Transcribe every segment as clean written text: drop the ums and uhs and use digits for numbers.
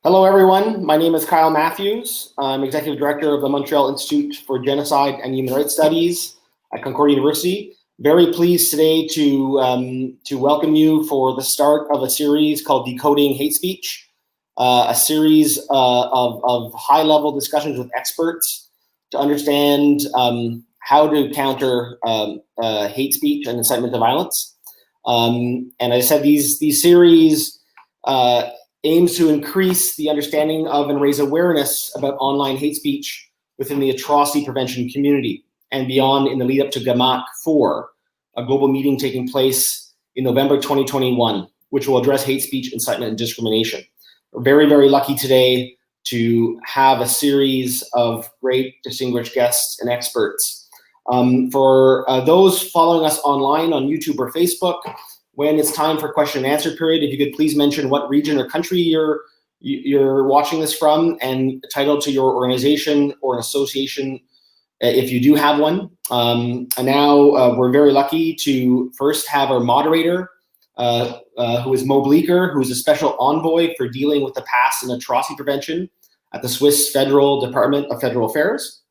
Hello, everyone. My name is Kyle Matthews. I'm Executive Director of the Montreal Institute for Genocide and Human Rights Studies at Concordia University. Very pleased today to welcome you for the start of a series called Decoding Hate Speech, a series of high-level discussions with experts to understand how to counter hate speech and incitement to violence. And I said these series aims to increase the understanding of and raise awareness about online hate speech within the atrocity prevention community and beyond in the lead up to Gamak 4, a global meeting taking place in November 2021, which will address hate speech, incitement, and discrimination. We're very, very lucky today to have a series of great distinguished guests and experts. For those following us online on YouTube or Facebook, when it's time for question and answer period, if you could please mention what region or country you're watching this from and title to your organization or an association if you do have one. And now we're very lucky to first have our moderator, who is Mo Bleeker, who is a special envoy for dealing with the past and atrocity prevention at the Swiss Federal Department of Federal Affairs.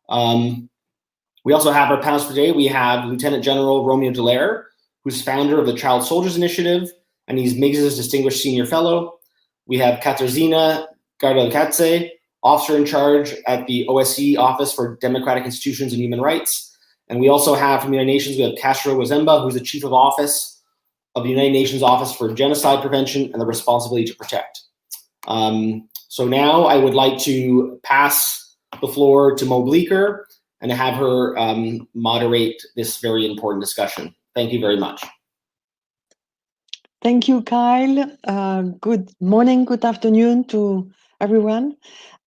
We also have our panelists today. We have Lieutenant General Romeo Dallaire, who's founder of the Child Soldiers Initiative, and he's MIGS's Distinguished Senior Fellow. We have Katarzyna Gardelkadze, officer in charge at the OSCE Office for Democratic Institutions and Human Rights. And we also have from the United Nations, we have Castro Wazemba, who's the Chief of Office of the United Nations Office for Genocide Prevention and the Responsibility to Protect. So now I would like to pass the floor to Mo Bleeker and have her moderate this very important discussion. Thank you very much. Thank you, Kyle. Good morning, good afternoon to everyone.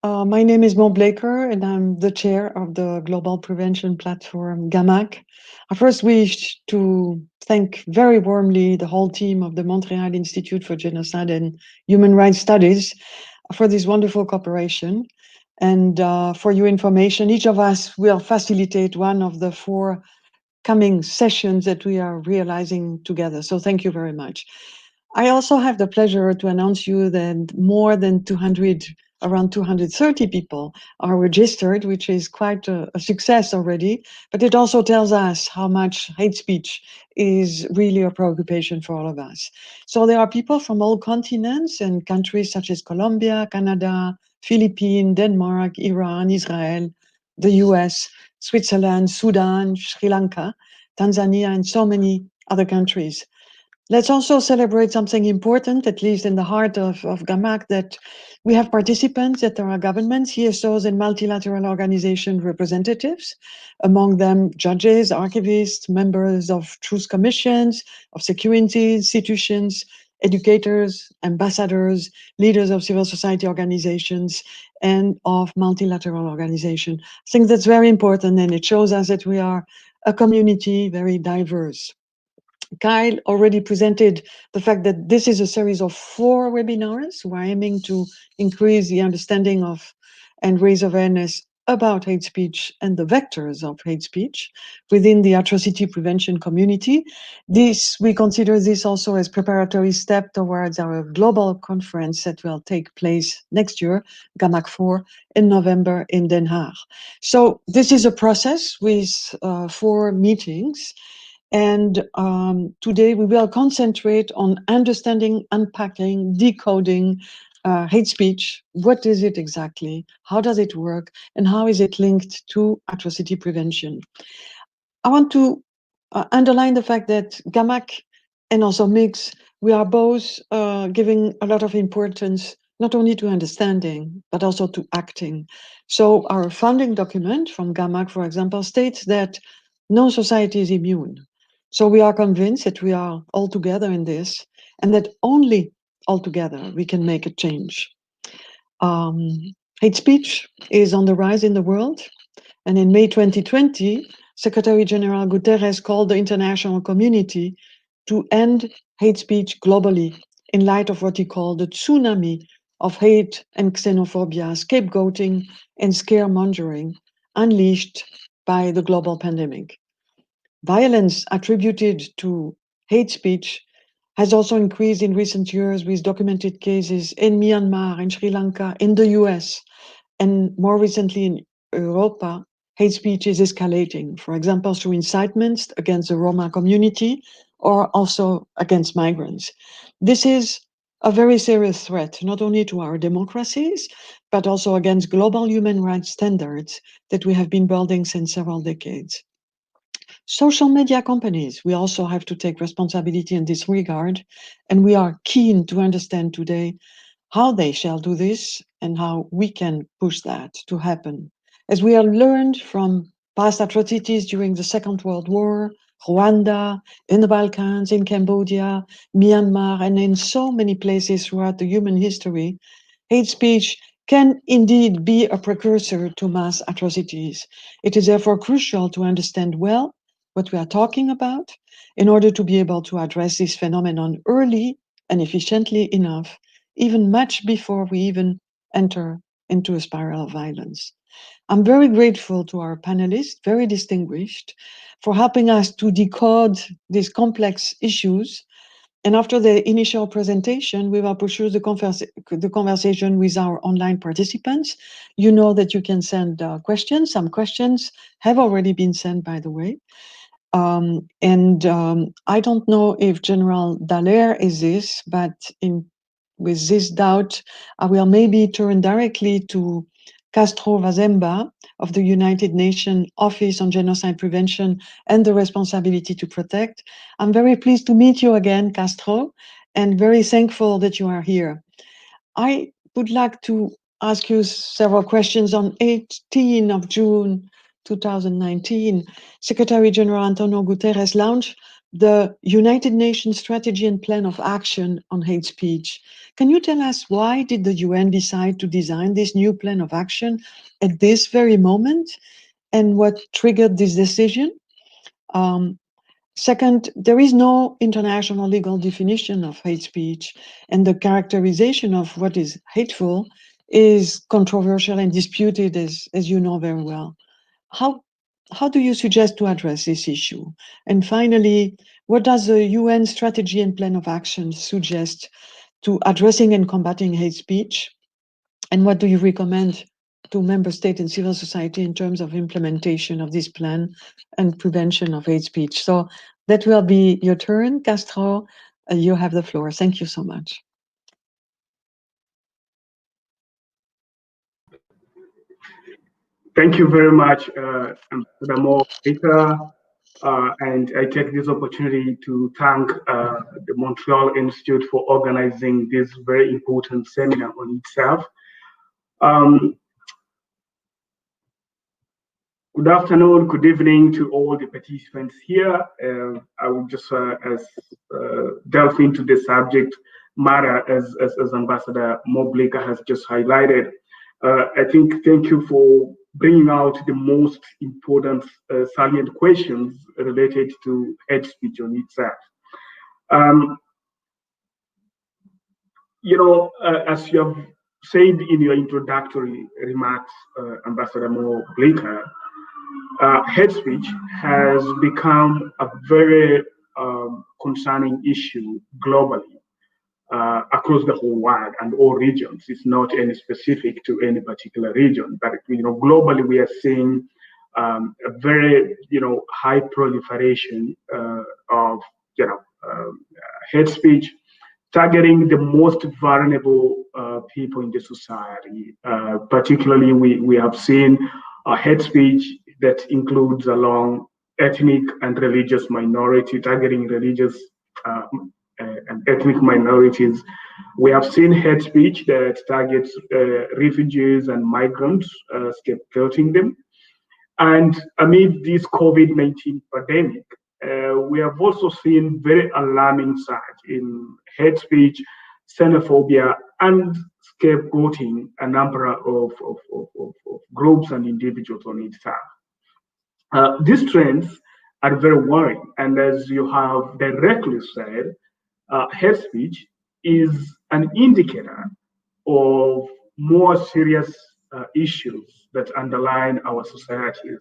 My name is Mo Bleeker, and I'm the chair of the Global Prevention Platform, Gamak. I first wish to thank very warmly the whole team of the Montreal Institute for Genocide and Human Rights Studies for this wonderful cooperation. And for your information, each of us will facilitate one of the 4 coming sessions that we are realizing together. So thank you very much. I also have the pleasure to announce you that more than 200, around 230 people are registered, which is quite a success already, but it also tells us how much hate speech is really a preoccupation for all of us. So there are people from all continents and countries such as Colombia, Canada, Philippines, Denmark, Iran, Israel, the US, Switzerland, Sudan, Sri Lanka, Tanzania, and so many other countries. Let's also celebrate something important, at least in the heart of Gamak, that we have participants that are governments, CSOs, and multilateral organization representatives, among them judges, archivists, members of truth commissions, of security institutions, educators, ambassadors, leaders of civil society organizations, and of multilateral organizations. I think that's very important, and it shows us that we are a community very diverse. Kyle already presented the fact that this is a series of 4 webinars. We're aiming to increase the understanding of and raise awareness about hate speech and the vectors of hate speech within the atrocity prevention community. We consider this also as preparatory step towards our global conference that will take place next year, Gamak 4, in November in Den Haag. So this is a process with 4 meetings. And today we will concentrate on understanding, unpacking, decoding hate speech. What is it exactly? How does it work? And how is it linked to atrocity prevention? I want to underline the fact that Gamak and also MIGS, we are both giving a lot of importance not only to understanding, but also to acting. So our founding document from Gamak, for example, states that no society is immune. So we are convinced that we are all together in this, and that only all together we can make a change. Hate speech is on the rise in the world, and in May 2020, Secretary General Guterres called the international community to end hate speech globally in light of what he called the tsunami of hate and xenophobia, scapegoating, and scaremongering unleashed by the global pandemic. Violence attributed to hate speech has also increased in recent years with documented cases in Myanmar, in Sri Lanka, in the US, and more recently in Europa. Hate speech is escalating, for example, through incitements against the Roma community or also against migrants. This is a very serious threat, not only to our democracies, but also against global human rights standards that we have been building since several decades. Social media companies, we also have to take responsibility in this regard, and we are keen to understand today how they shall do this and how we can push that to happen. As we have learned from past atrocities during the Second World War, Rwanda, in the Balkans, in Cambodia, Myanmar, and in so many places throughout the human history, hate speech can indeed be a precursor to mass atrocities. It is therefore crucial to understand well what we are talking about in order to be able to address this phenomenon early and efficiently enough, even much before we even enter into a spiral of violence. I'm very grateful to our panelists, very distinguished, for helping us to decode these complex issues. And after the initial presentation, we will pursue the conversation with our online participants. You know that you can send questions. Some questions have already been sent, by the way. I don't know if General Dallaire is this, but with this doubt, I will maybe turn directly to Castro Vazemba of the United Nations Office on Genocide Prevention and the Responsibility to Protect. I'm very pleased to meet you again, Castro, and very thankful that you are here. I would like to ask you several questions. On 18 of June 2019, Secretary General Antonio Guterres launched the United Nations Strategy and Plan of Action on Hate Speech. Can you tell us why did the UN decide to design this new plan of action at this very moment, and what triggered this decision? Second, there is no international legal definition of hate speech, and the characterization of what is hateful is controversial and disputed, as you know very well. How do you suggest to address this issue? And finally, what does the UN strategy and plan of action suggest to addressing and combating hate speech? And what do you recommend to member states and civil society in terms of implementation of this plan and prevention of hate speech? So that will be your turn, Castro. You have the floor. Thank you so much. Thank you very much, Ambassador Mo Baker. And I take this opportunity to thank the Montreal Institute for organizing this very important seminar on itself. Good afternoon, good evening to all the participants here. I will just delve into the subject matter as Ambassador Mo Baker has just highlighted. I think thank you for bringing out the most important salient questions related to hate speech on itself. As you have said in your introductory remarks, Ambassador Mo Baker, hate speech has become a very concerning issue globally. Across the whole world and all regions. It's not any specific to any particular region, but globally we are seeing a very high proliferation of hate speech targeting the most vulnerable people in the society. Particularly, we have seen hate speech that includes along ethnic and religious minority, targeting religious and ethnic minorities. We have seen hate speech that targets refugees and migrants, scapegoating them. And amid this COVID-19 pandemic, we have also seen very alarming signs in hate speech, xenophobia, and scapegoating a number of groups and individuals on its side. These trends are very worrying, and as you have directly said, hate speech is an indicator of more serious issues that underline our societies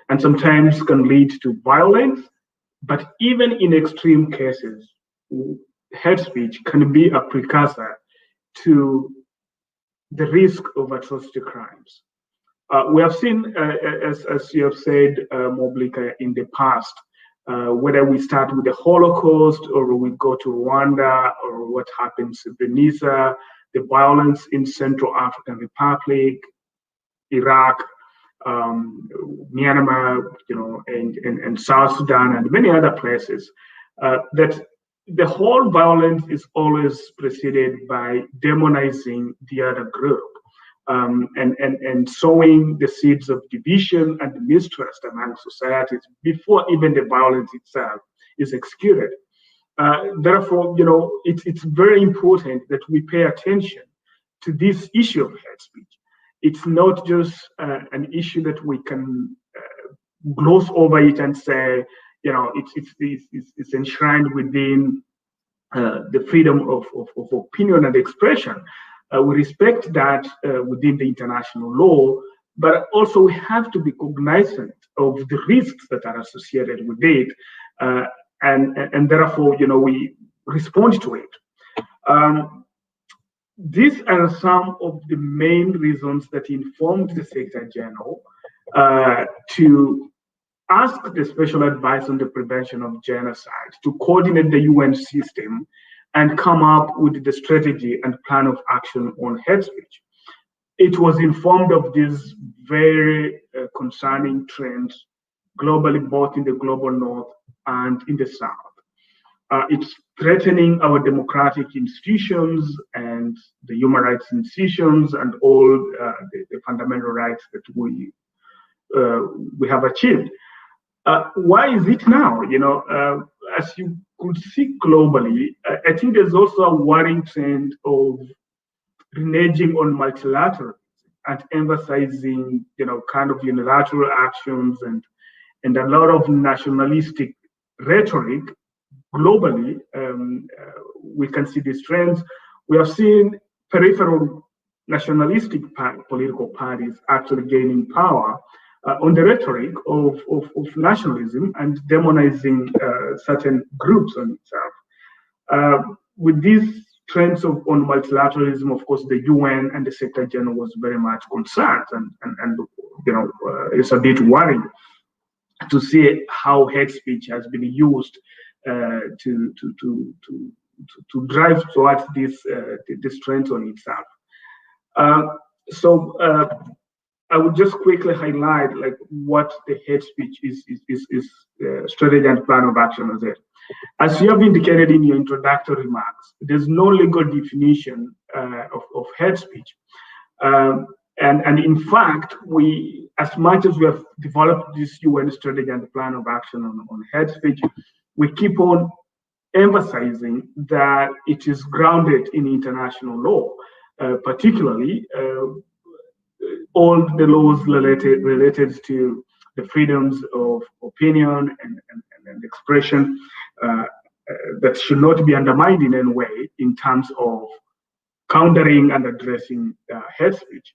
and sometimes can lead to violence, but even in extreme cases, hate speech can be a precursor to the risk of atrocity crimes. We have seen, as you have said, Moblika, in the past, whether we start with the Holocaust or we go to Rwanda or what happens in Srebrenica, the violence in Central African Republic, Iraq, Myanmar, and South Sudan and many other places, that the whole violence is always preceded by demonizing the other group. And sowing the seeds of division and mistrust among societies before even the violence itself is executed. Therefore, it's very important that we pay attention to this issue of hate speech. It's not just an issue that we can gloss over it and say, it's enshrined within the freedom of opinion and expression. We respect that within the international law, but also we have to be cognizant of the risks that are associated with it, and therefore, we respond to it. These are some of the main reasons that informed the Secretary General to ask the Special Advisor on the Prevention of Genocide to coordinate the UN system and come up with the strategy and plan of action on hate speech. It was informed of these very concerning trends globally, both in the global north and in the south. It's threatening our democratic institutions and the human rights institutions and all the fundamental rights that we have achieved. Why is it now? As you could see globally, I think there's also a worrying trend of reneging on multilateralism and emphasizing, kind of unilateral actions and a lot of nationalistic rhetoric globally. We can see these trends. We have seen peripheral nationalistic political parties actually gaining power on the rhetoric of nationalism and demonizing certain groups on itself. With these trends on multilateralism, of course, the UN and the Secretary General was very much concerned, and it's a bit worrying to see how hate speech has been used to drive towards this trend on itself. So I would just quickly highlight what the hate speech is strategy and plan of action is. As you have indicated in your introductory remarks, there's no legal definition of hate speech. And in fact, as much as we have developed this UN strategy and plan of action on hate speech, we keep on emphasizing that it is grounded in international law, particularly all the laws related to the freedoms of opinion and expression that should not be undermined in any way in terms of countering and addressing hate speech.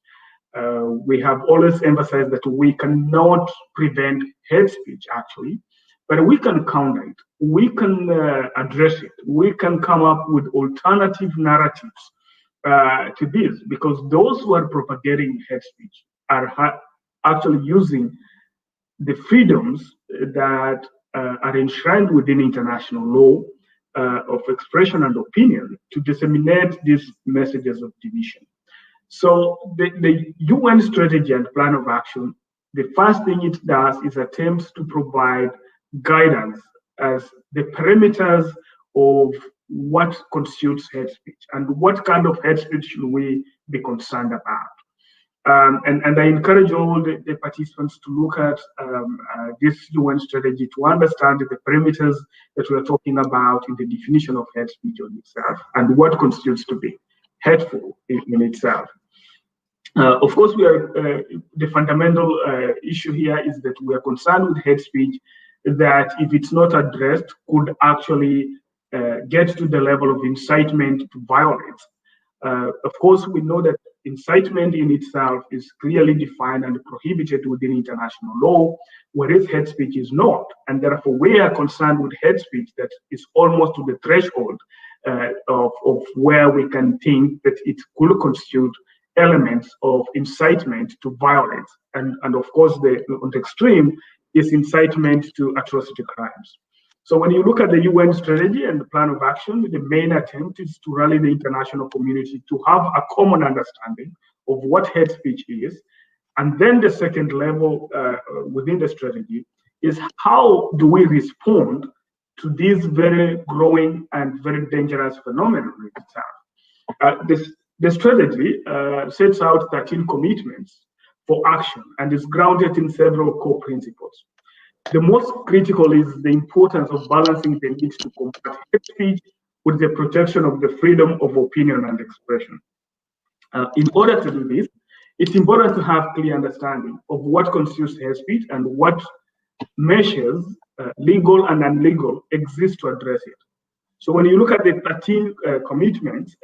We have always emphasized that we cannot prevent hate speech, actually, but we can counter it. We can address it. We can come up with alternative narratives to this, because those who are propagating hate speech are actually using the freedoms that are enshrined within international law of expression and opinion to disseminate these messages of division. So the UN strategy and plan of action, the first thing it does is attempts to provide guidance as the parameters of what constitutes hate speech and what kind of hate speech should we be concerned about. And I encourage all the participants to look at this UN strategy to understand the parameters that we are talking about in the definition of hate speech on itself and what constitutes to be hateful in itself. Of course, the fundamental issue here is that we are concerned with hate speech that, if it's not addressed, could actually get to the level of incitement to violence. Of course, we know that incitement in itself is clearly defined and prohibited within international law, whereas hate speech is not. And therefore, we are concerned with hate speech that is almost to the threshold of where we can think that it could constitute elements of incitement to violence. And of course, on the extreme is incitement to atrocity crimes. So when you look at the UN strategy and the plan of action, the main attempt is to rally the international community to have a common understanding of what hate speech is. And then the second level within the strategy is how do we respond to this very growing and very dangerous phenomenon itself. The strategy sets out 13 commitments for action and is grounded in several core principles. The most critical is the importance of balancing the need to combat hate speech with the protection of the freedom of opinion and expression. In order to do this, it's important to have clear understanding of what constitutes hate speech and what measures, legal and unlegal, exist to address it. So when you look at the 13 commitments,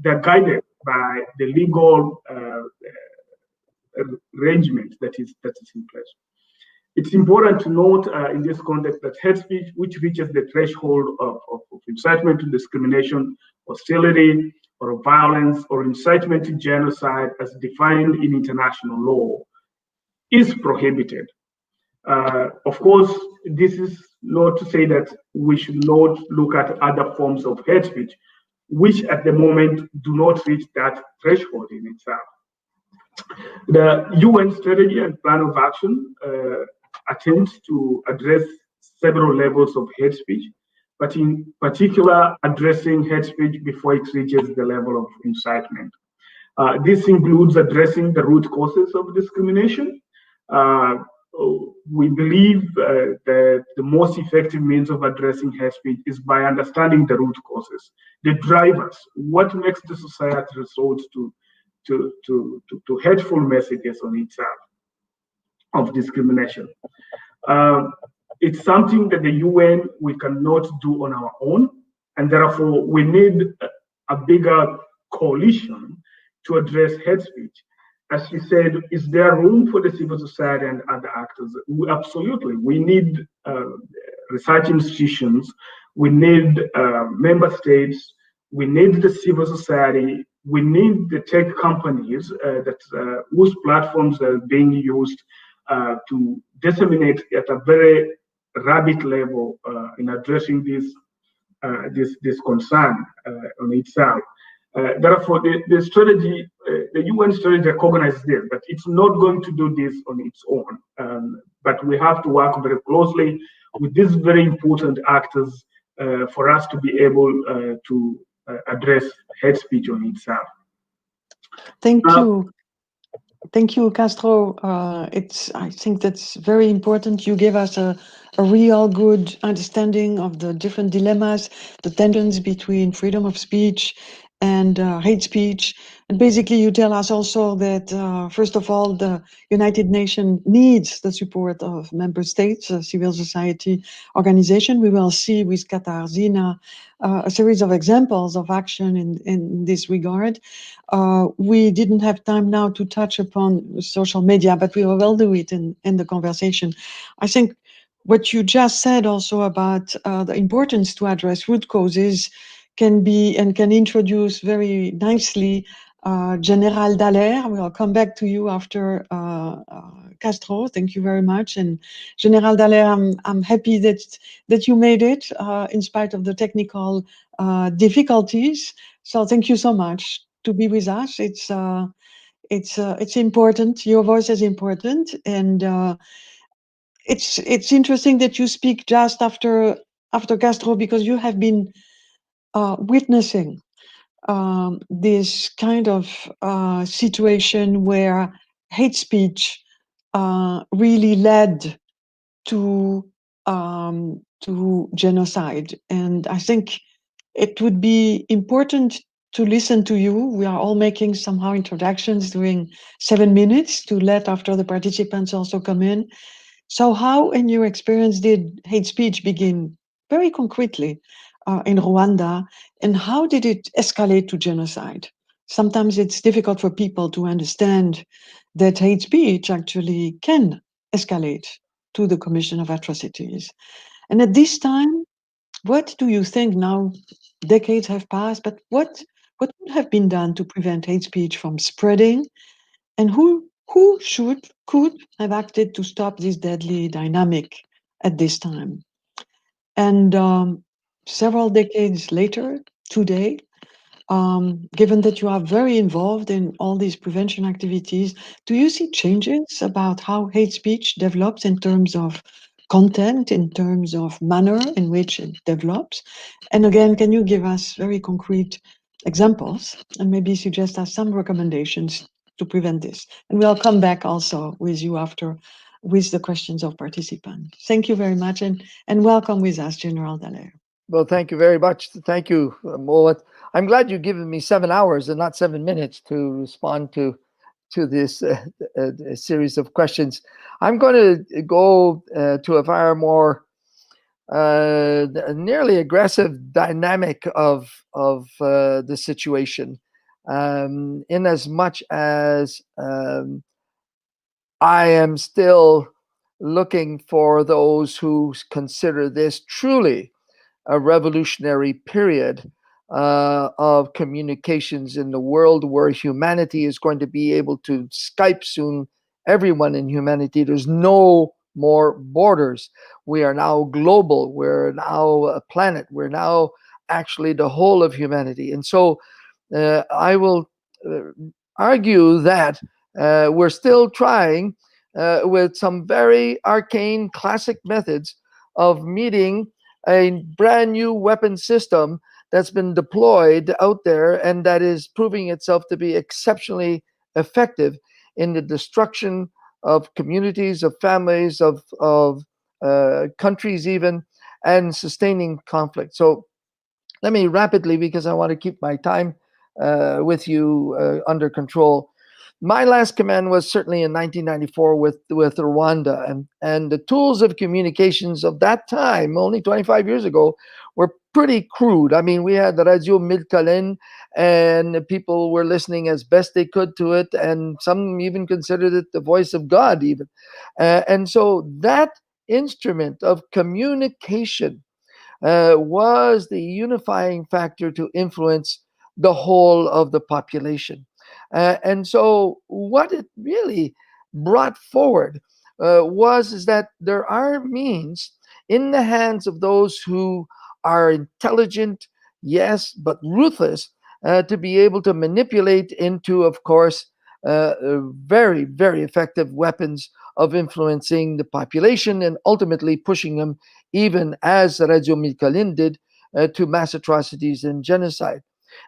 they're guided by the legal arrangement that is in place. It's important to note in this context that hate speech, which reaches the threshold of incitement to discrimination, hostility, or violence, or incitement to genocide as defined in international law, is prohibited. Of course, this is not to say that we should not look at other forms of hate speech, which at the moment do not reach that threshold in itself. The UN strategy and plan of action attempts to address several levels of hate speech, but in particular, addressing hate speech before it reaches the level of incitement. This includes addressing the root causes of discrimination. We believe that the most effective means of addressing hate speech is by understanding the root causes, the drivers, what makes the society resort to hateful messages on itself of discrimination. It's something that the UN we cannot do on our own, and therefore we need a bigger coalition to address hate speech. As you said, is there room for the civil society and other actors? Absolutely. We need research institutions, we need member states, we need the civil society, we need the tech companies whose platforms are being used to disseminate at a very rapid level in addressing this concern on itself. Therefore, the strategy, the UN strategy recognizes this, that it's not going to do this on its own. But we have to work very closely with these very important actors for us to be able to address hate speech on itself. Thank you. Thank you, Castro. I think that's very important. You gave us a real good understanding of the different dilemmas, the tensions between freedom of speech and hate speech. And basically, you tell us also that, first of all, the United Nations needs the support of member states, civil society organization. We will see with Katarzyna a series of examples of action in this regard. We didn't have time now to touch upon social media, but we will do it in the conversation. I think what you just said also about the importance to address root causes can be and can introduce very nicely General Dallaire. We'll come back to you after Castro. Thank you very much. And General Dallaire, I'm happy that you made it in spite of the technical difficulties. So thank you so much to be with us. It's important. Your voice is important, and it's interesting that you speak just after Castro, because you have been witnessing this kind of situation where hate speech really led to genocide. And I think it would be important to listen to you. We are all making somehow introductions during 7 minutes to let after the participants also come in. So how, in your experience, did hate speech begin very concretely in Rwanda, and how did it escalate to genocide? Sometimes it's difficult for people to understand that hate speech actually can escalate to the commission of atrocities. And at this time, what do you think now? Decades have passed, but what would have been done to prevent hate speech from spreading? And who could have acted to stop this deadly dynamic at this time? And several decades later, today, given that you are very involved in all these prevention activities, do you see changes about how hate speech develops in terms of content, in terms of manner in which it develops? And again, can you give us very concrete examples and maybe suggest us some recommendations to prevent this? And we'll come back also with you after with the questions of participants. Thank you very much and welcome with us, General Dallaire. Well, thank you very much. Thank you, Moet. I'm glad you've given me 7 hours and not 7 minutes to respond to this series of questions. I'm going to go to a far more nearly aggressive dynamic of the situation, in as much as I am still looking for those who consider this truly a revolutionary period of communications in the world where humanity is going to be able to Skype soon. Everyone in humanity, there's no more borders. We are now global. We're now a planet. We're now actually the whole of humanity. And so I will argue that we're still trying with some very arcane classic methods of meeting a brand new weapon system that's been deployed out there and that is proving itself to be exceptionally effective in the destruction of communities, of families, of countries even, and sustaining conflict. So let me rapidly, because I want to keep my time with you under control. My last command was certainly in 1994 with Rwanda, and the tools of communications of that time, only 25 years ago, were pretty crude. I mean, we had the Radio Milkalin, and people were listening as best they could to it, and some even considered it the voice of God, even. And so that instrument of communication was the unifying factor to influence the whole of the population. And so what it really brought forward was is that there are means in the hands of those who are intelligent, yes, but ruthless, to be able to manipulate into, of course, very, very effective weapons of influencing the population and ultimately pushing them, even as Radio Milkalin did, to mass atrocities and genocide.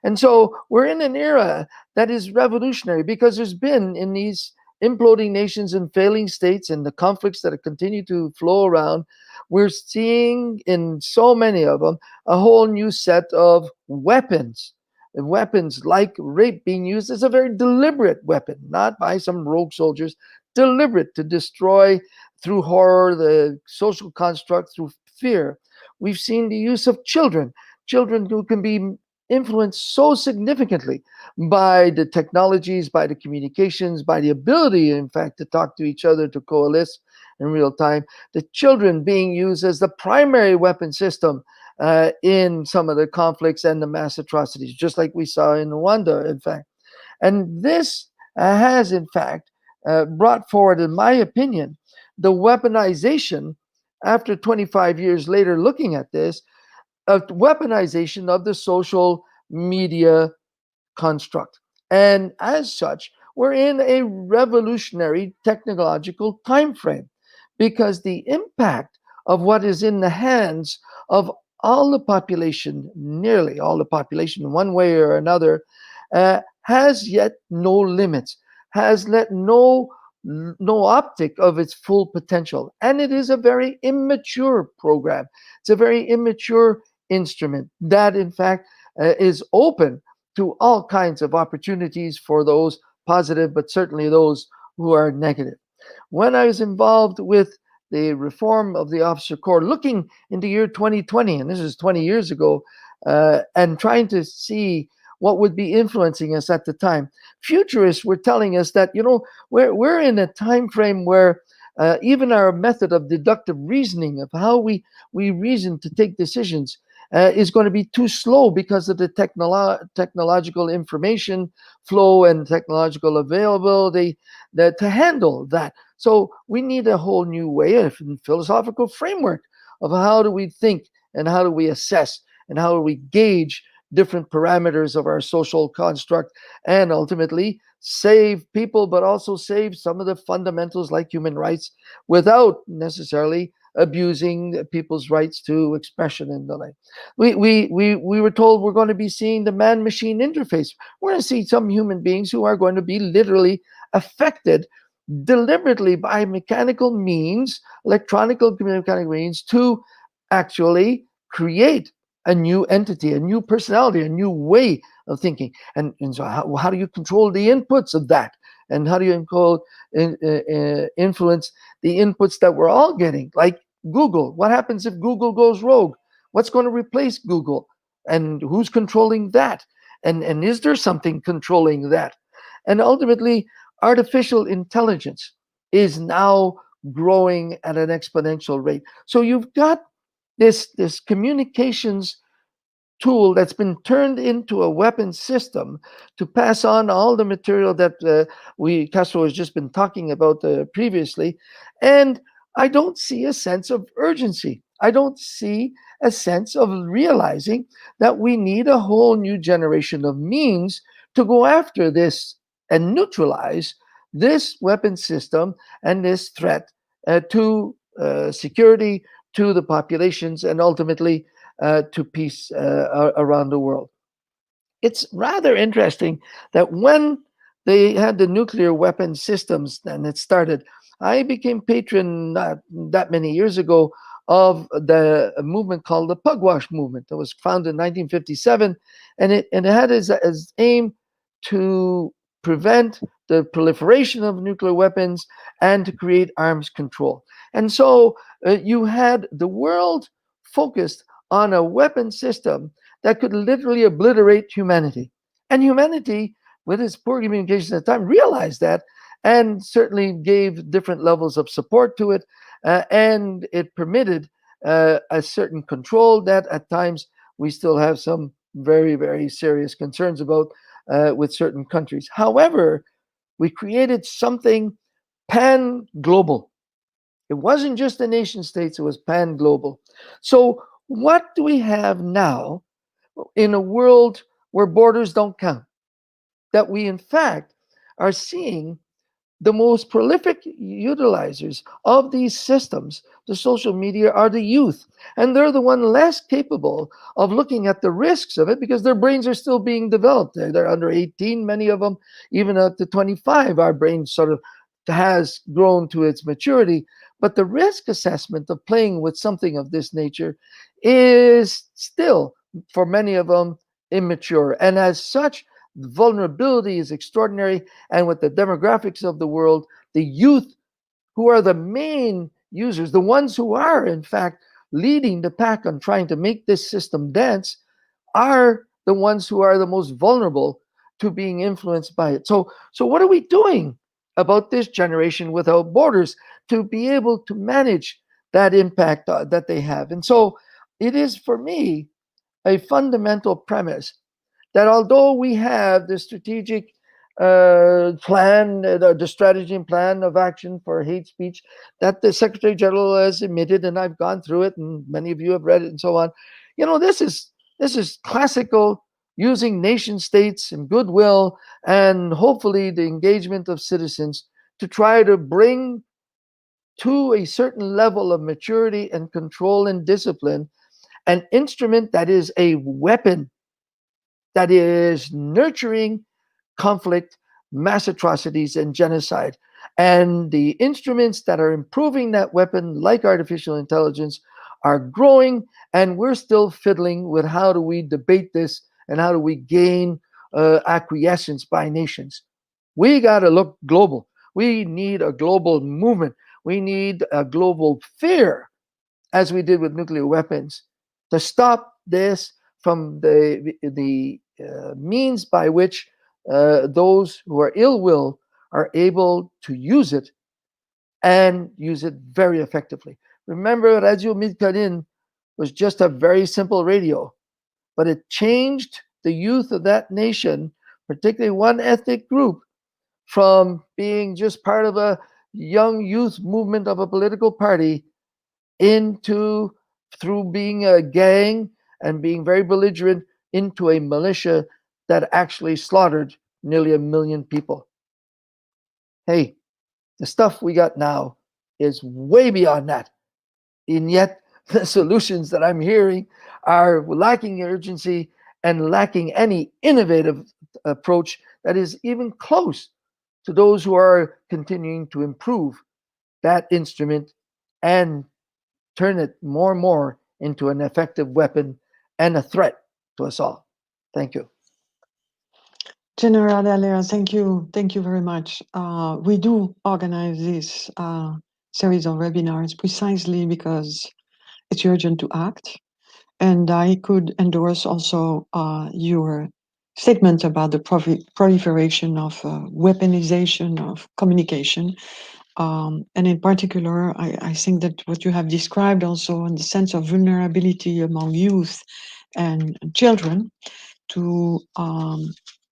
And so we're in an era that is revolutionary because there's been in these imploding nations and failing states and the conflicts that continue to flow around, we're seeing in so many of them a whole new set of weapons. Weapons like rape being used as a very deliberate weapon, not by some rogue soldiers, deliberate to destroy through horror the social construct, through fear. We've seen the use of children who can be influenced so significantly by the technologies, by the communications, by the ability, in fact, to talk to each other, to coalesce in real time. The children being used as the primary weapon system in some of the conflicts and the mass atrocities, just like we saw in Rwanda, in fact. And this has, in fact, brought forward, in my opinion, the weaponization, after 25 years later looking at this, a weaponization of the social media construct. And as such, we're in a revolutionary technological time frame because the impact of what is in the hands of all the population, nearly all the population, in one way or another, has yet no limits, has let no optic of its full potential. And it is a very immature program. It's a very immature instrument that, in fact, is open to all kinds of opportunities for those positive, but certainly those who are negative. When I was involved with the reform of the officer corps, looking into year 2020, and this is 20 years ago, and trying to see what would be influencing us at the time, futurists were telling us that, you know, we're in a time frame where even our method of deductive reasoning, of how we reason to take decisions, is going to be too slow because of the technological information flow and technological availability to handle that. So we need a whole new way of philosophical framework of how do we think and how do we assess and how do we gauge different parameters of our social construct and ultimately save people, but also save some of the fundamentals like human rights without necessarily abusing people's rights to expression and the like. We were told we're going to be seeing the man-machine interface. We're going to see some human beings who are going to be literally affected deliberately by mechanical means, electronic mechanical means, to actually create a new entity, a new personality, a new way of thinking. And so how do you control the inputs of that? And how do you influence the inputs that we're all getting? Like Google. What happens if Google goes rogue? What's going to replace Google? And who's controlling that? And is there something controlling that? And ultimately, artificial intelligence is now growing at an exponential rate. So you've got this communications tool that's been turned into a weapon system to pass on all the material that Castro has just been talking about previously. And I don't see a sense of urgency. I don't see a sense of realizing that we need a whole new generation of means to go after this and neutralize this weapon system and this threat to security, to the populations, and ultimately to peace around the world. It's rather interesting that when they had the nuclear weapon systems and it started, I became patron not that many years ago of the movement called the Pugwash movement that was founded in 1957, and it had as aim to prevent the proliferation of nuclear weapons and to create arms control. And so you had the world focused on a weapon system that could literally obliterate humanity. And humanity, with its poor communication at the time, realized that and certainly gave different levels of support to it. And it permitted a certain control that at times we still have some very, very serious concerns about with certain countries. However, we created something pan-global. It wasn't just the nation states, it was pan-global. So what do we have now in a world where borders don't count? That we, in fact, are seeing the most prolific utilizers of these systems, the social media, are the youth. And they're the one less capable of looking at the risks of it because their brains are still being developed. They're under 18, many of them, even up to 25, our brain sort of has grown to its maturity. But the risk assessment of playing with something of this nature is still, for many of them, immature. And as such, the vulnerability is extraordinary. And with the demographics of the world, the youth, who are the main users, the ones who are, in fact, leading the pack on trying to make this system dance, are the ones who are the most vulnerable to being influenced by it. So what are we doing about this generation without borders to be able to manage that impact that they have? And so it is, for me, a fundamental premise that although we have the strategic plan, the strategy and plan of action for hate speech that the Secretary General has admitted, and I've gone through it, and many of you have read it, and so on. This is classical, using nation states and goodwill, and hopefully the engagement of citizens to try to bring to a certain level of maturity and control and discipline an instrument that is a weapon that is nurturing conflict, mass atrocities, and genocide. And the instruments that are improving that weapon, like artificial intelligence, are growing, and we're still fiddling with how do we debate this and how do we gain acquiescence by nations. We got to look global. We need a global movement. We need a global fear, as we did with nuclear weapons, to stop this from the means by which those who are ill will are able to use it and use it very effectively. Remember, Radio Midkanin was just a very simple radio, but it changed the youth of that nation, particularly one ethnic group, from being just part of a young youth movement of a political party into, through being a gang and being very belligerent, into a militia that actually slaughtered nearly 1 million people. Hey, the stuff we got now is way beyond that. And yet, the solutions that I'm hearing are lacking urgency and lacking any innovative approach that is even close to those who are continuing to improve that instrument and turn it more and more into an effective weapon and a threat to us all. Thank you. General Dallaire, thank you. Thank you very much. We do organize this series of webinars precisely because it's urgent to act. And I could endorse also your statement about the proliferation of weaponization of communication. And in particular, I think that what you have described also in the sense of vulnerability among youth and children to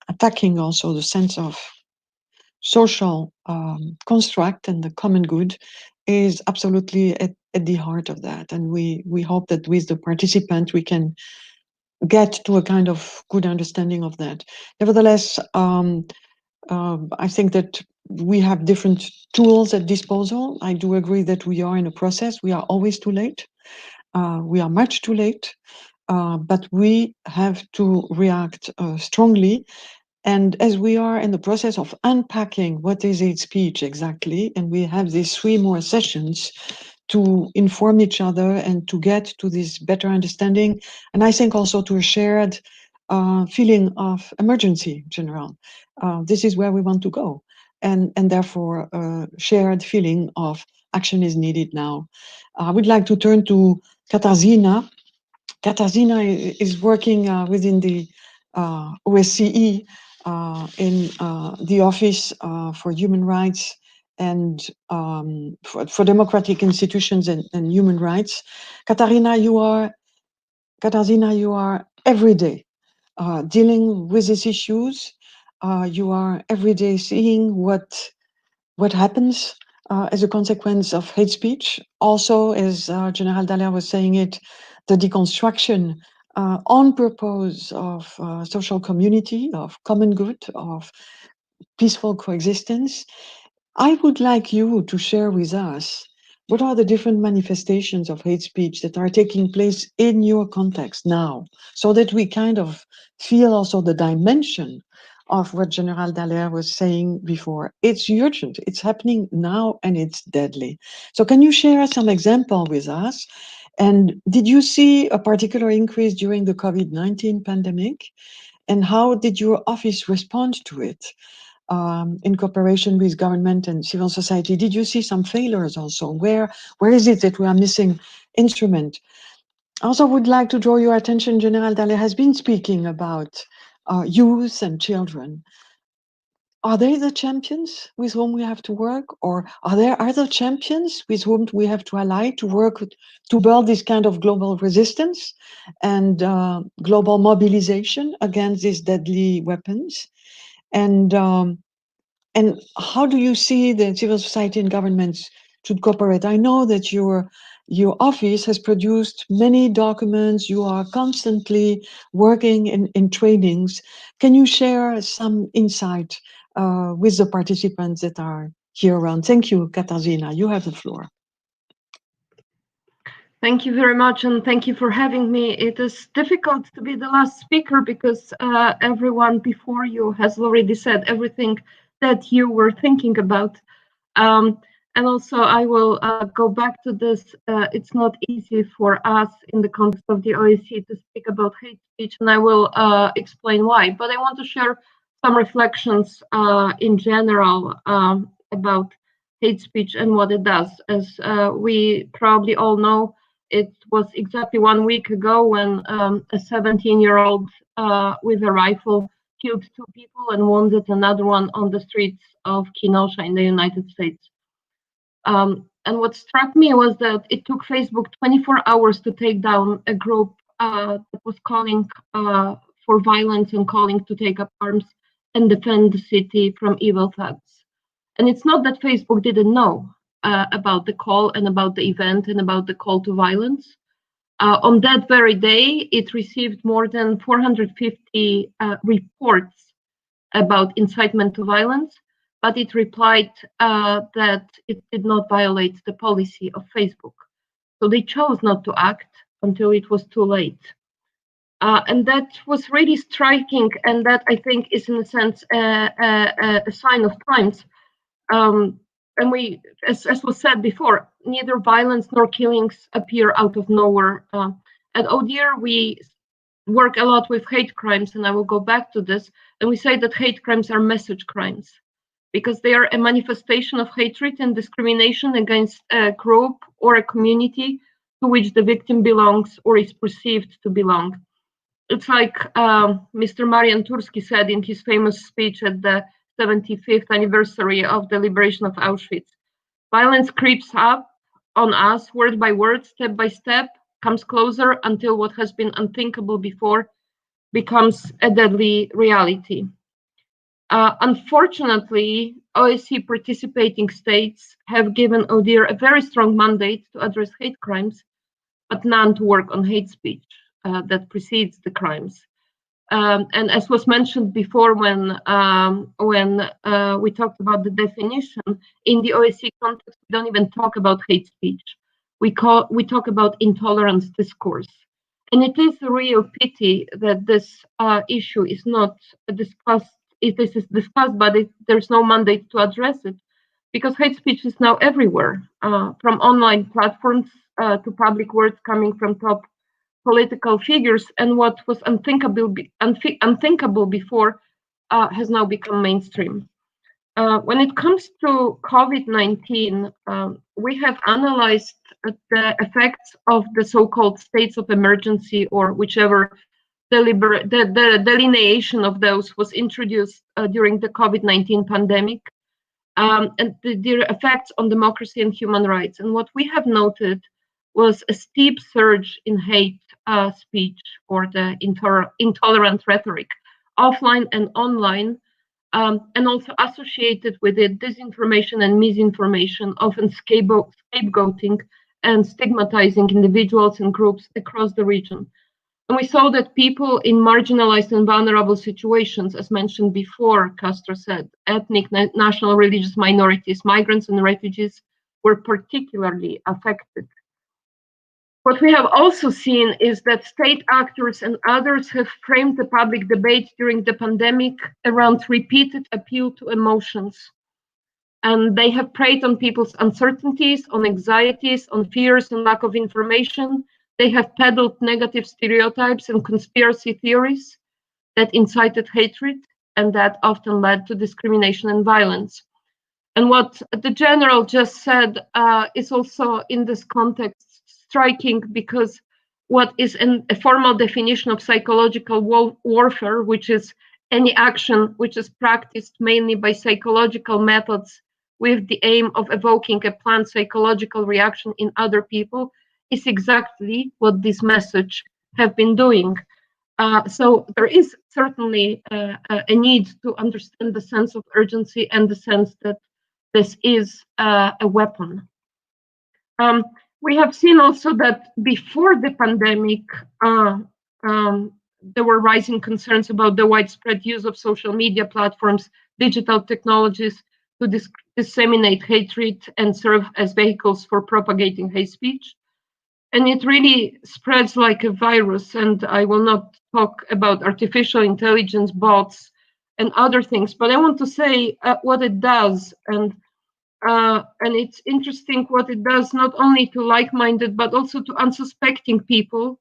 attacking also the sense of social construct and the common good is absolutely at the heart of that. And we hope that with the participant, we can get to a kind of good understanding of that. Nevertheless, I think that we have different tools at disposal. I do agree that we are in a process. We are always too late. We are much too late. But we have to react strongly. And as we are in the process of unpacking what is hate speech exactly, and we have these 3 more sessions to inform each other and to get to this better understanding, and I think also to a shared feeling of emergency, General. This is where we want to go. And therefore, a shared feeling of action is needed now. I would like to turn to Katarzyna. Katarzyna is working within the OSCE in the Office for Human Rights and for democratic institutions and human rights. Katarzyna, you are every day dealing with these issues. You are every day seeing what happens as a consequence of hate speech. Also, as General Dallaire was saying it, the deconstruction on purpose of social community, of common good, of peaceful coexistence. I would like you to share with us what are the different manifestations of hate speech that are taking place in your context now, so that we kind of feel also the dimension of what General Dallaire was saying before. It's urgent, it's happening now, and it's deadly. So can you share some example with us? And did you see a particular increase during the COVID-19 pandemic? And how did your office respond to it? In cooperation with government and civil society, did you see some failures also? Where is it that we are missing instrument? I also would like to draw your attention, General Dallaire has been speaking about youth and children. Are they the champions with whom we have to work? Or are there other champions with whom we have to ally to work to build this kind of global resistance and global mobilization against these deadly weapons? And how do you see the civil society and governments should cooperate? I know that your office has produced many documents. You are constantly working in trainings. Can you share some insight with the participants that are here around? Thank you, Katarzyna. You have the floor. Thank you very much, and thank you for having me. It is difficult to be the last speaker because everyone before you has already said everything that you were thinking about. And also, I will go back to this. It's not easy for us in the context of the OSCE to speak about hate speech, and I will explain why. But I want to share some reflections in general about hate speech and what it does. As we probably all know, it was exactly 1 week ago when a 17-year-old with a rifle killed 2 people and wounded another one on the streets of Kenosha in the United States. And what struck me was that it took Facebook 24 hours to take down a group that was calling for violence and calling to take up arms and defend the city from evil thugs. And it's not that Facebook didn't know about the call and about the event and about the call to violence. On that very day, it received more than 450 reports about incitement to violence, but it replied that it did not violate the policy of Facebook. So they chose not to act until it was too late. And that was really striking, and that I think is in a sense a sign of times. And we, as was said before, neither violence nor killings appear out of nowhere. At ODIHR, we work a lot with hate crimes, and I will go back to this. And we say that hate crimes are message crimes because they are a manifestation of hatred and discrimination against a group or a community to which the victim belongs or is perceived to belong. It's like Mr. Marian Turski said in his famous speech at the 75th anniversary of the liberation of Auschwitz. Violence creeps up on us word by word, step by step, comes closer until what has been unthinkable before becomes a deadly reality. Unfortunately, OSCE participating states have given ODIHR a very strong mandate to address hate crimes, but none to work on hate speech that precedes the crimes. And as was mentioned before, when we talked about the definition in the OSCE context, we don't even talk about hate speech. We talk about intolerance discourse, and it is a real pity that this issue is not discussed. This is discussed, but there's no mandate to address it, because hate speech is now everywhere, from online platforms to public words coming from top political figures, and what was unthinkable before has now become mainstream. When it comes to COVID-19, we have analyzed the effects of the so-called states of emergency, or whichever the delineation of those was introduced during the COVID-19 pandemic, and the effects on democracy and human rights. And what we have noted was a steep surge in hate speech, or the intolerant rhetoric, offline and online, and also associated with it disinformation and misinformation, often scapegoating and stigmatizing individuals and groups across the region. And we saw that people in marginalized and vulnerable situations, as mentioned before, Castro said, ethnic, national, religious minorities, migrants, and refugees were particularly affected. What we have also seen is that state actors and others have framed the public debate during the pandemic around repeated appeal to emotions. And they have preyed on people's uncertainties, on anxieties, on fears and lack of information. They have peddled negative stereotypes and conspiracy theories that incited hatred and that often led to discrimination and violence. And what the general just said is also in this context striking, because what is a formal definition of psychological warfare, which is any action which is practiced mainly by psychological methods with the aim of evoking a planned psychological reaction in other people, is exactly what this message have been doing. So there is certainly a need to understand the sense of urgency and the sense that this is a weapon. We have seen also that before the pandemic, there were rising concerns about the widespread use of social media platforms, digital technologies to disseminate hatred and serve as vehicles for propagating hate speech. And it really spreads like a virus. And I will not talk about artificial intelligence, bots, and other things, but I want to say what it does. And it's interesting what it does, not only to like-minded, but also to unsuspecting people,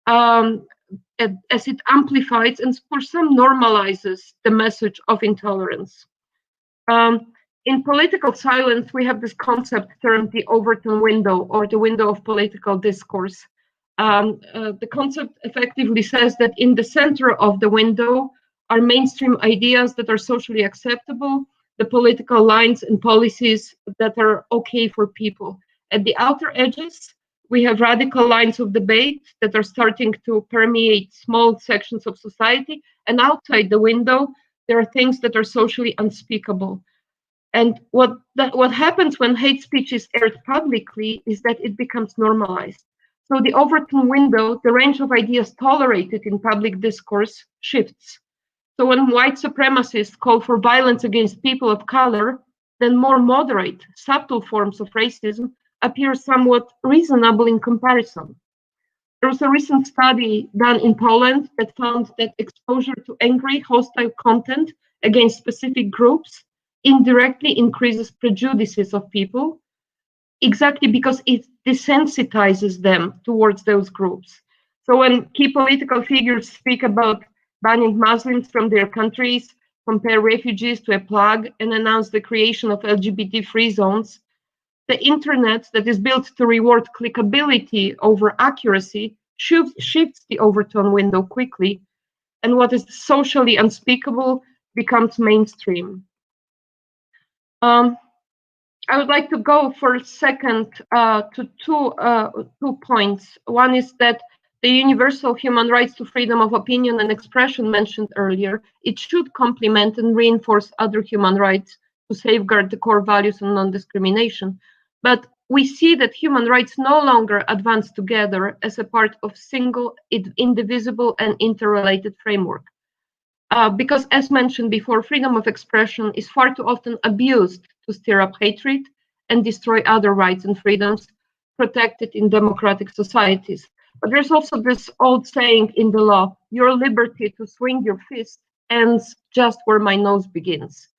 as it amplifies and for some normalizes the message of intolerance. In political science, we have this concept termed the Overton window, or the window of political discourse. The concept effectively says that in the center of the window are mainstream ideas that are socially acceptable, the political lines and policies that are okay for people. At the outer edges, we have radical lines of debate that are starting to permeate small sections of society, and outside the window, there are things that are socially unspeakable. And what happens when hate speech is aired publicly is that it becomes normalized. So the Overton window, the range of ideas tolerated in public discourse, shifts. So when white supremacists call for violence against people of color, then more moderate, subtle forms of racism appear somewhat reasonable in comparison. There was a recent study done in Poland that found that exposure to angry, hostile content against specific groups indirectly increases prejudices of people, exactly because it desensitizes them towards those groups. So when key political figures speak about banning Muslims from their countries, compare refugees to a plague, and announce the creation of LGBT-free zones, the internet that is built to reward clickability over accuracy shifts the overtone window quickly, and what is socially unspeakable becomes mainstream. I would like to go for a second to two points. One is that the universal human rights to freedom of opinion and expression mentioned earlier, it should complement and reinforce other human rights to safeguard the core values of non-discrimination. But we see that human rights no longer advance together as a part of single, indivisible, and interrelated framework. Because as mentioned before, freedom of expression is far too often abused to stir up hatred and destroy other rights and freedoms protected in democratic societies. But there's also this old saying in the law, your liberty to swing your fist ends just where my nose begins.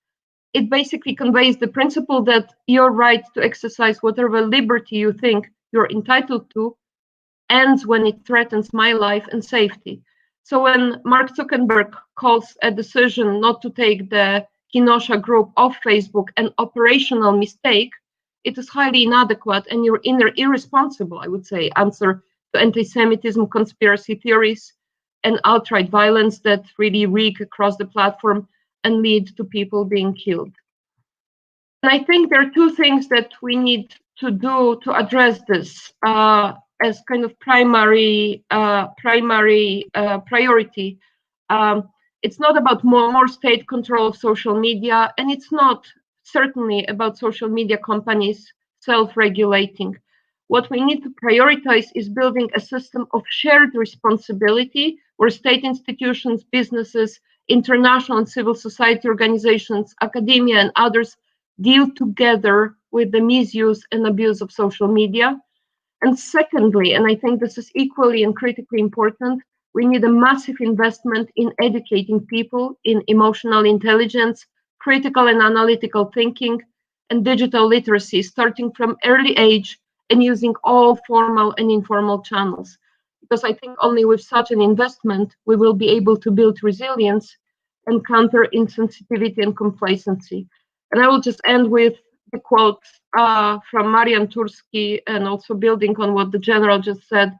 It basically conveys the principle that your right to exercise whatever liberty you think you're entitled to ends when it threatens my life and safety. So when Mark Zuckerberg calls a decision not to take the Kenosha group off Facebook an operational mistake, it is highly inadequate and irresponsible, I would say, answer to anti-Semitism, conspiracy theories, and outright violence that really reek across the platform and lead to people being killed. And I think there are two things that we need to do to address this as kind of primary priority. It's not about more state control of social media, and it's not certainly about social media companies self-regulating. What we need to prioritize is building a system of shared responsibility where state institutions, businesses, international and civil society organizations, academia, and others deal together with the misuse and abuse of social media. And secondly, and I think this is equally and critically important, we need a massive investment in educating people in emotional intelligence, critical and analytical thinking, and digital literacy, starting from early age and using all formal and informal channels. Because I think only with such an investment, we will be able to build resilience and counter insensitivity and complacency. And I will just end with the quote from Marian Turski, and also building on what the general just said.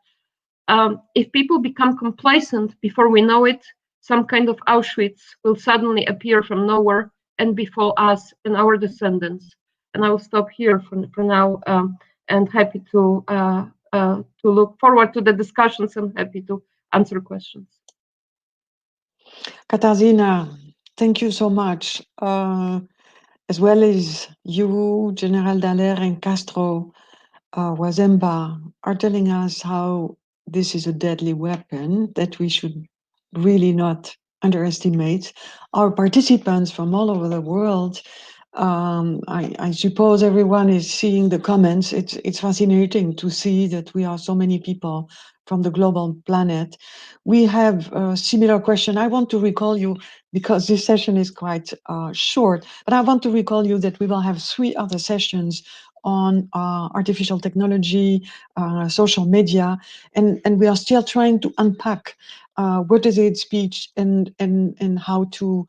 If people become complacent before we know it, some kind of Auschwitz will suddenly appear from nowhere and befall us and our descendants. And I will stop here for now, and happy to look forward to the discussions and happy to answer questions. Katarzyna, thank you so much. As well as you, General Dallaire, and Castro, Wazemba, are telling us how this is a deadly weapon that we should really not underestimate. Our participants from all over the world, I suppose everyone is seeing the comments. It's fascinating to see that we are so many people from the global planet. We have a similar question. I want to recall you, because this session is quite short, but I want to recall you that we will have 3 other sessions on artificial technology, social media, and we are still trying to unpack what is hate speech and how to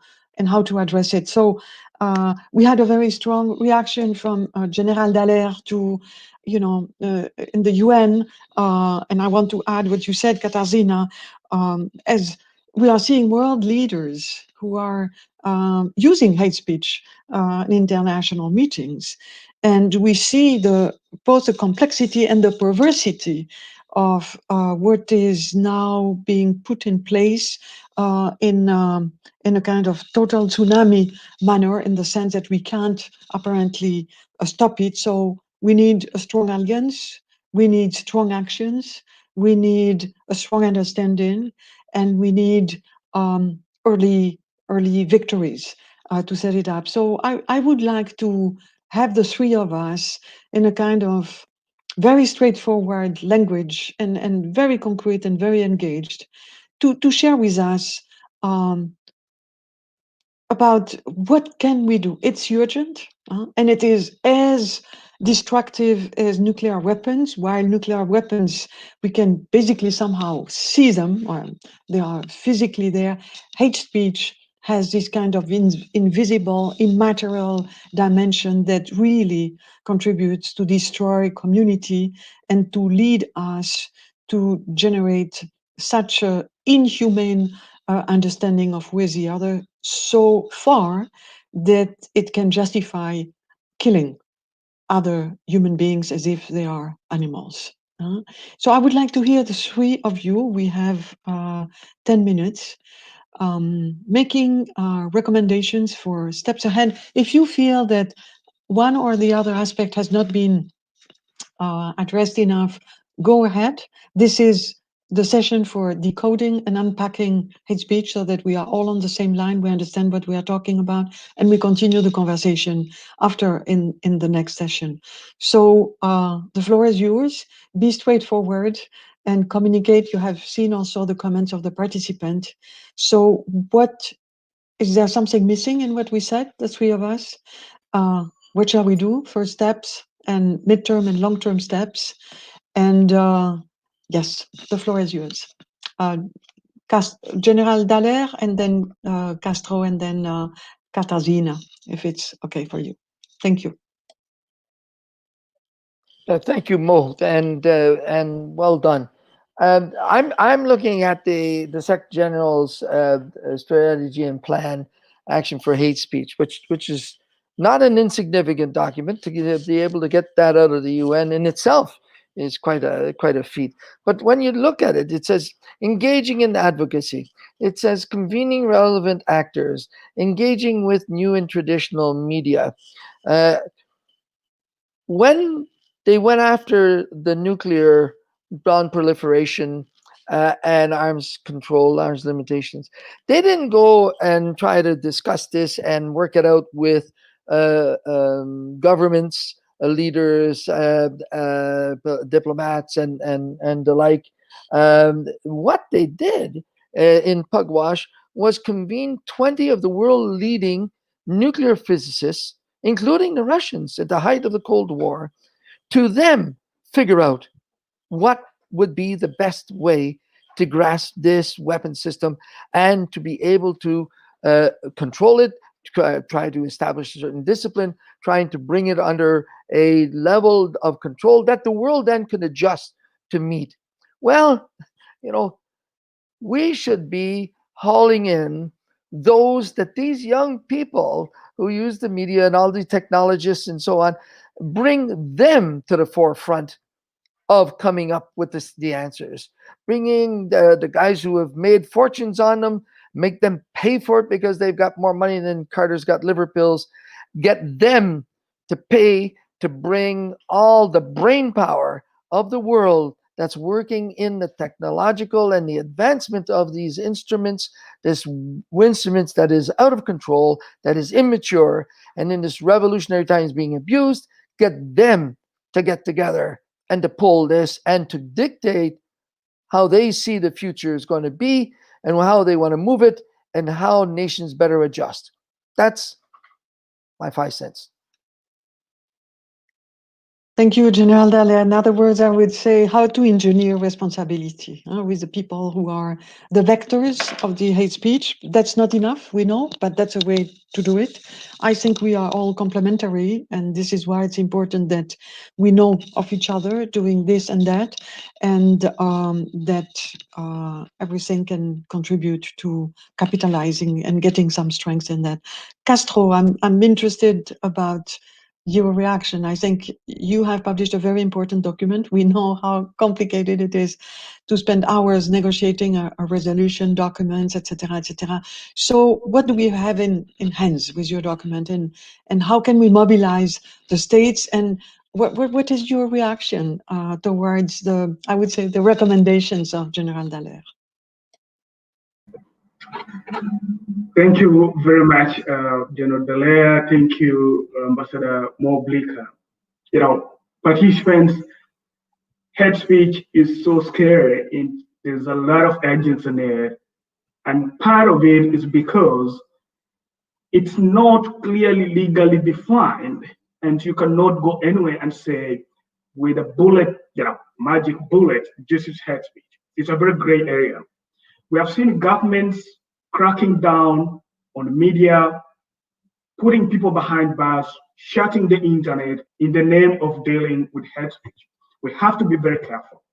address it. So we had a very strong reaction from General Dallaire to, in the UN, and I want to add what you said, Katarzyna, as we are seeing world leaders who are using hate speech in international meetings. And we see both the complexity and the perversity of what is now being put in place in a kind of total tsunami manner, in the sense that we can't apparently stop it. So we need a strong alliance, we need strong actions, we need a strong understanding, and we need early victories to set it up. So I would like to have the three of us in a kind of very straightforward language and very concrete and very engaged to share with us about what can we do. It's urgent, and it is as destructive as nuclear weapons. While nuclear weapons, we can basically somehow see them, or they are physically there. Hate speech has this kind of invisible, immaterial dimension that really contributes to destroy community and to lead us to generate such a inhumane understanding of who is the other so far that it can justify killing other human beings as if they are animals. So I would like to hear the three of you. We have 10 minutes making recommendations for steps ahead. If you feel that one or the other aspect has not been addressed enough, go ahead. This is the session for decoding and unpacking hate speech so that we are all on the same line, we understand what we are talking about, and we continue the conversation after in the next session. So the floor is yours. Be straightforward and communicate. You have seen also the comments of the participant. So is there something missing in what we said, the three of us? What shall we do? First steps and midterm and long-term steps. And yes, the floor is yours. General Dallaire, and then Castro, and then Katarzyna, if it's okay for you. Thank you. Thank you, Mo, and well done. I'm looking at the Secretary General's strategy and plan action for hate speech, which is not an insignificant document. To be able to get that out of the UN in itself is quite a feat. But when you look at it, it says engaging in advocacy. It says convening relevant actors, engaging with new and traditional media. When they went after the nuclear non-proliferation and arms control, arms limitations, they didn't go and try to discuss this and work it out with governments, leaders, diplomats, and the like. What they did in Pugwash was convene 20 of the world leading nuclear physicists, including the Russians at the height of the Cold War, to them figure out what would be the best way to grasp this weapon system and to be able to control it, try to establish a certain discipline, trying to bring it under a level of control that the world then can adjust to meet. Well, we should be hauling in those that these young people who use the media and all these technologists and so on, bring them to the forefront of coming up with the answers. Bringing the guys who have made fortunes on them, make them pay for it because they've got more money than Carter's got liver pills, get them to pay to bring all the brain power of the world that's working in the technological and the advancement of these instruments, this instruments that is out of control, that is immature, and in this revolutionary times being abused, get them to get together and to pull this and to dictate how they see the future is going to be and how they want to move it and how nations better adjust. That's my 5 cents. Thank you, General Dallaire. In other words, I would say how to engineer responsibility with the people who are the vectors of the hate speech. That's not enough, we know, but that's a way to do it. I think we are all complementary, and this is why it's important that we know of each other doing this and that everything can contribute to capitalizing and getting some strength in that. Castro, I'm interested about your reaction. I think you have published a very important document. We know how complicated it is to spend hours negotiating a resolution, documents, etc., etc. So what do we have in hands with your document, and how can we mobilize the states, and what is your reaction towards I would say, the recommendations of General Dallaire? Thank you very much, General Dallaire. Thank you, Ambassador Mo Bleeker. You know, participants, hate speech is so scary. There's a lot of agents in there. And part of it is because it's not clearly legally defined. And you cannot go anywhere and say, with a bullet, magic bullet, this is hate speech. It's a very gray area. We have seen governments cracking down on media, putting people behind bars, shutting the internet in the name of dealing with hate speech. We have to be very careful,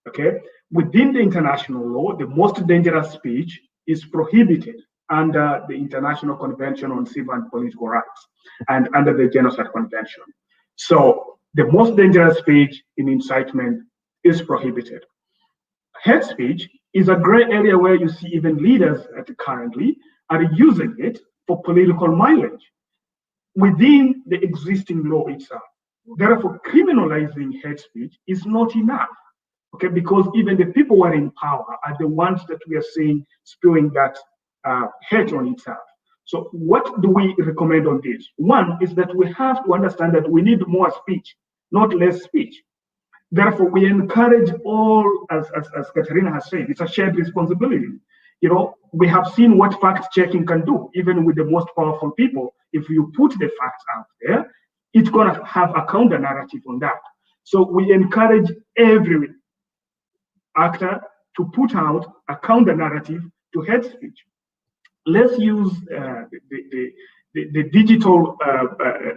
okay? Within the international law, the most dangerous speech is prohibited under the International Convention on Civil and Political Rights and under the Genocide Convention. So the most dangerous speech in incitement is prohibited. Hate speech is a gray area where you see even leaders currently are using it for political mileage within the existing law itself. Therefore, criminalizing hate speech is not enough, okay? Because even the people who are in power are the ones that we are seeing spewing that hate on itself. So what do we recommend on this? One is that we have to understand that we need more speech, not less speech. Therefore, we encourage all, as Katerina has said, it's a shared responsibility. You know, we have seen what fact checking can do, even with the most powerful people. If you put the facts out there, it's going to have a counter narrative on that. So we encourage every actor to put out a counter narrative to hate speech. Let's use the digital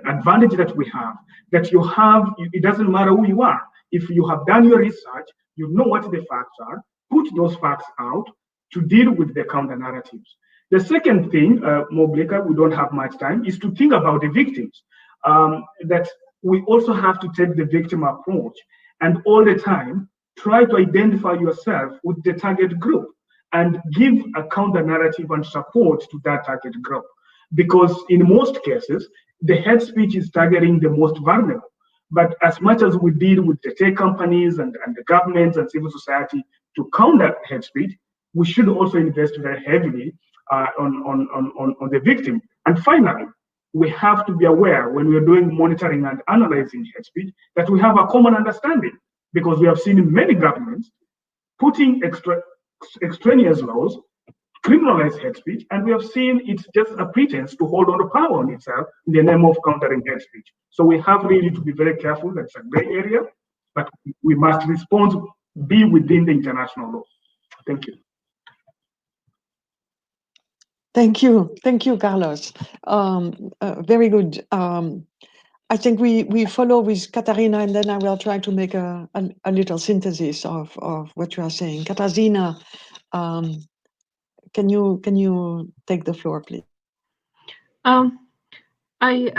advantage that we have, that you have, it doesn't matter who you are. If you have done your research, you know what the facts are, put those facts out to deal with the counter narratives. The second thing, Mo Bleeker, we don't have much time, is to think about the victims. That we also have to take the victim approach and all the time try to identify yourself with the target group and give a counter narrative and support to that target group. Because in most cases, the hate speech is targeting the most vulnerable. But as much as we deal with the tech companies and the governments and civil society to counter hate speech, we should also invest very heavily on the victim. And finally, we have to be aware when we're doing monitoring and analyzing hate speech that we have a common understanding, because we have seen many governments putting extraneous laws, criminalize hate speech, and we have seen it's just a pretense to hold on to power on itself in the name of countering hate speech. So we have really to be very careful. That's a gray area, but we must respond, be within the international law. Thank you. Thank you, Carlos. Very good. I think we follow with Katarina, and then I will try to make a little synthesis of what you are saying. Katarina, can you take the floor, please? I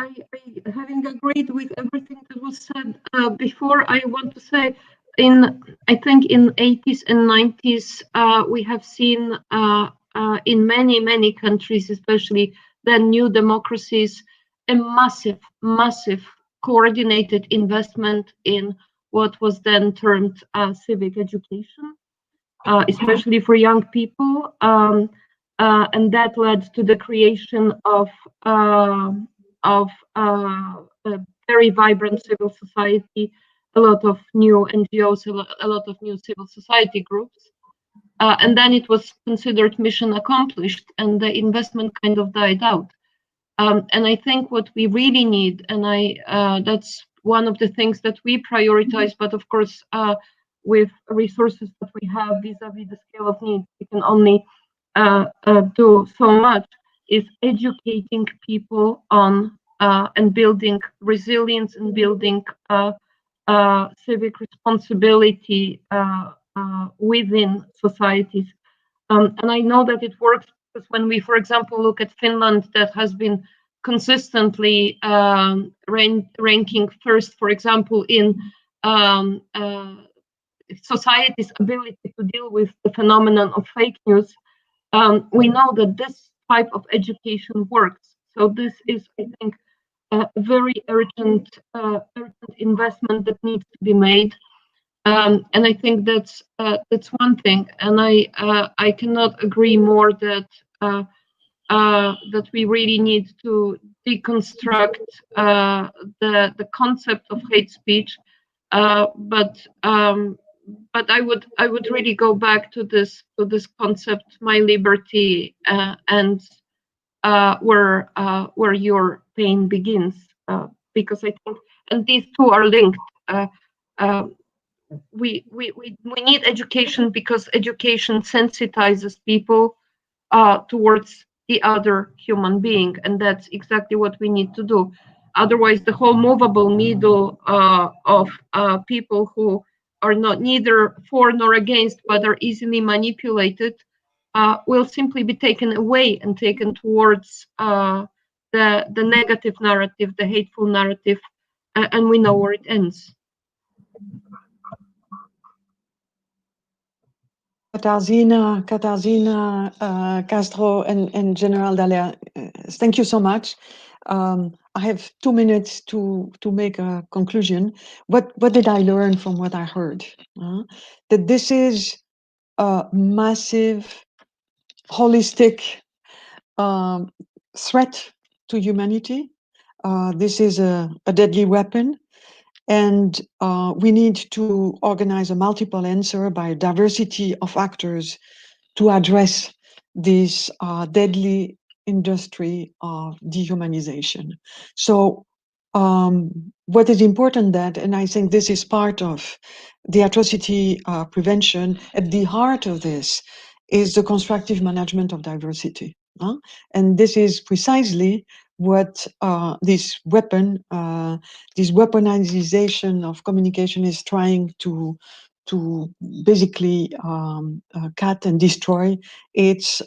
having agreed with everything that was said before, I want to say I think in 80s and 90s, we have seen in many countries, especially the new democracies, a massive coordinated investment in what was then termed civic education, especially for young people. And that led to the creation of a very vibrant civil society, a lot of new NGOs, a lot of new civil society groups. And then it was considered mission accomplished, and the investment kind of died out. And I think what we really need, and that's one of the things that we prioritize, but of course, with resources that we have vis-a-vis the scale of needs, we can only do so much, is educating people on and building resilience and building civic responsibility within societies. And I know that it works because when we, for example, look at Finland, that has been consistently ranking first, for example, in society's ability to deal with the phenomenon of fake news, we know that this type of education works. So this is, I think, a very urgent investment that needs to be made. And I think that's one thing. And I cannot agree more that that we really need to deconstruct the concept of hate speech. But I would really go back to this concept, my liberty, and where your pain begins, because I think, and these two are linked. We need education because education sensitizes people towards the other human being, and that's exactly what we need to do. Otherwise, the whole movable needle of people who are not neither for nor against, but are easily manipulated, will simply be taken away and taken towards the negative narrative, the hateful narrative, and we know where it ends. Katarzyna Castro and General Dallaire, thank you so much. I have 2 minutes to make a conclusion. What did I learn from what I heard? That this is a massive, holistic threat to humanity. This is a deadly weapon. And we need to organize a multiple answer by a diversity of actors to address this deadly industry of dehumanization. So what is important that, and I think this is part of the atrocity prevention, at the heart of this is the constructive management of diversity. And this is precisely what this weaponization of communication is trying to basically cut and destroy. It's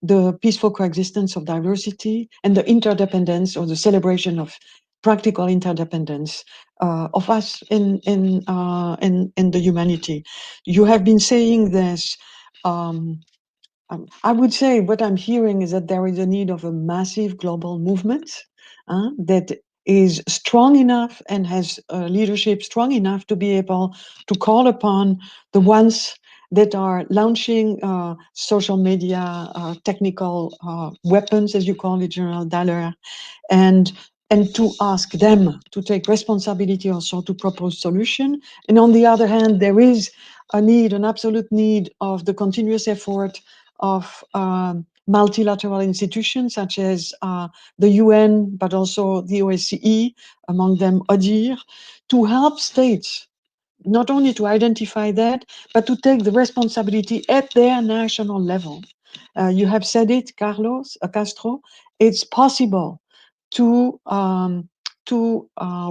the peaceful coexistence of diversity and the interdependence, or the celebration of practical interdependence of us in the humanity. You have been saying this. I would say what I'm hearing is that there is a need of a massive global movement that is strong enough and has leadership strong enough to be able to call upon the ones that are launching social media technical weapons, as you call it, General Dallaire, and to ask them to take responsibility, also to propose solution. And on the other hand, there is a need, an absolute need, of the continuous effort of multilateral institutions such as the UN, but also the OSCE, among them ODIHR, to help states not only to identify that, but to take the responsibility at their national level. You have said it, Castro, it's possible to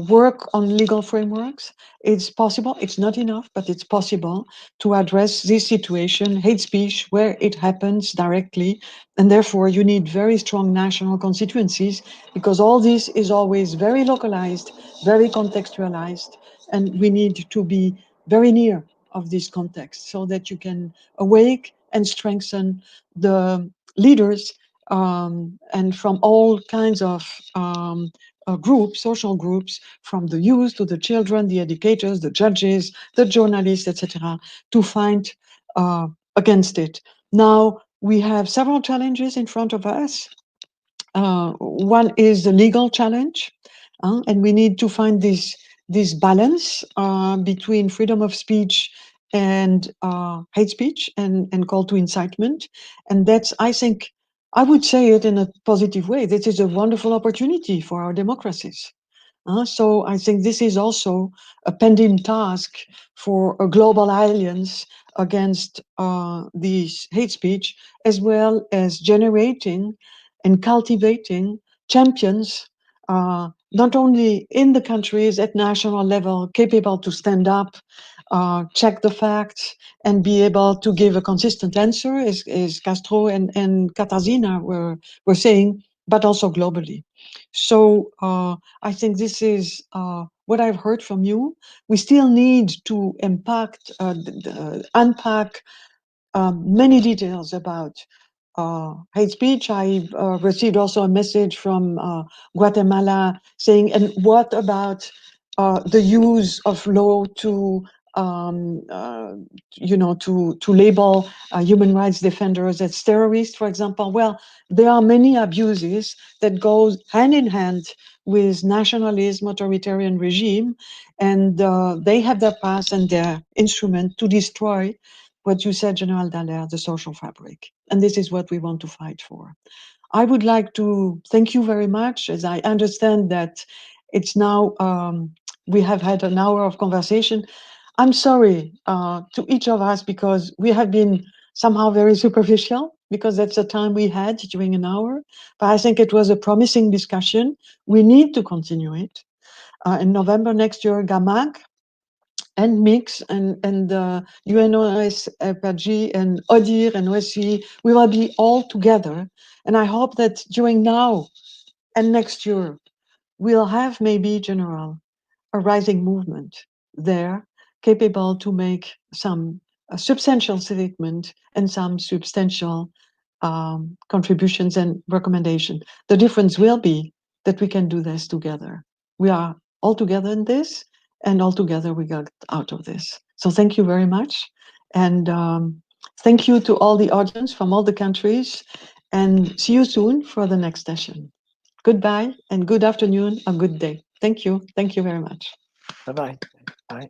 work on legal frameworks. It's possible, it's not enough, but it's possible to address this situation, hate speech, where it happens directly. And therefore, you need very strong national constituencies, because all this is always very localized, very contextualized, and we need to be very near of this context so that you can awake and strengthen the leaders and from all kinds of groups, social groups, from the youth to the children, the educators, the judges, the journalists, etc., to fight against it. Now, we have several challenges in front of us. One is the legal challenge, and we need to find this balance between freedom of speech and hate speech and call to incitement. And that's, I think, I would say it in a positive way. This is a wonderful opportunity for our democracies. So I think this is also a pending task for a global alliance against this hate speech, as well as generating and cultivating champions, not only in the countries at national level, capable to stand up, check the facts, and be able to give a consistent answer, as Castro and Katarzyna were saying, but also globally. So I think this is what I've heard from you. We still need to unpack many details about hate speech. I received also a message from Guatemala saying, and what about the use of law to to label human rights defenders as terrorists, for example? Well, there are many abuses that go hand in hand with nationalism, authoritarian regime, and they have their path and their instrument to destroy what you said, General Dallaire, the social fabric. And this is what we want to fight for. I would like to thank you very much, as I understand that it's now, we have had an hour of conversation. I'm sorry to each of us because we have been somehow very superficial, because that's the time we had during an hour. But I think it was a promising discussion. We need to continue it. In November next year, Gamak and Mix and UNOS, FRG and ODIR and OSCE, we will be all together. And I hope that during now and next year, we'll have maybe, General, a rising movement there, capable to make some substantial statement and some substantial contributions and recommendations. The difference will be that we can do this together. We are all together in this, and all together we got out of this. So thank you very much. And thank you to all the audience from all the countries, and see you soon for the next session. Goodbye and good afternoon or good day. Thank you. Thank you very much. Bye-bye. Bye.